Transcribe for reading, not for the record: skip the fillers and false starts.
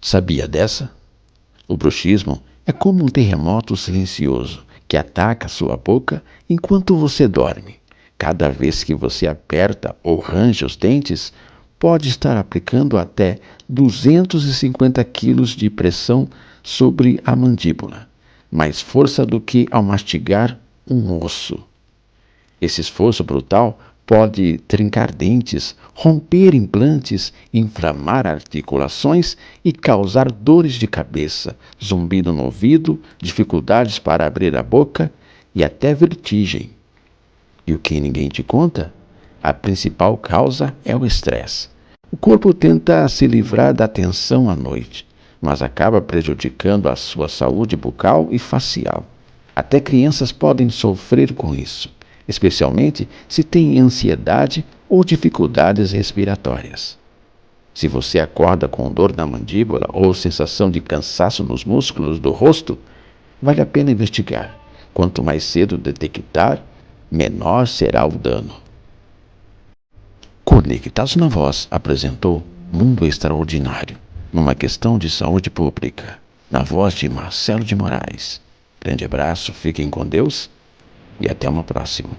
Sabia dessa? O bruxismo é como um terremoto silencioso que ataca sua boca enquanto você dorme. Cada vez que você aperta ou range os dentes, pode estar aplicando até 250 quilos de pressão sobre a mandíbula, mais força do que ao mastigar um osso. Esse esforço brutal pode trincar dentes, romper implantes, inflamar articulações e causar dores de cabeça, zumbido no ouvido, dificuldades para abrir a boca e até vertigem. E o que ninguém te conta? A principal causa é o estresse. O corpo tenta se livrar da tensão à noite, mas acaba prejudicando a sua saúde bucal e facial. Até crianças podem sofrer com isso, especialmente se têm ansiedade ou dificuldades respiratórias. Se você acorda com dor na mandíbula ou sensação de cansaço nos músculos do rosto, vale a pena investigar. Quanto mais cedo detectar, menor será o dano. Conectados na Voz apresentou Mundo Extraordinário, numa questão de saúde pública, na voz de Marcelo de Moraes. Grande abraço, fiquem com Deus e até uma próxima.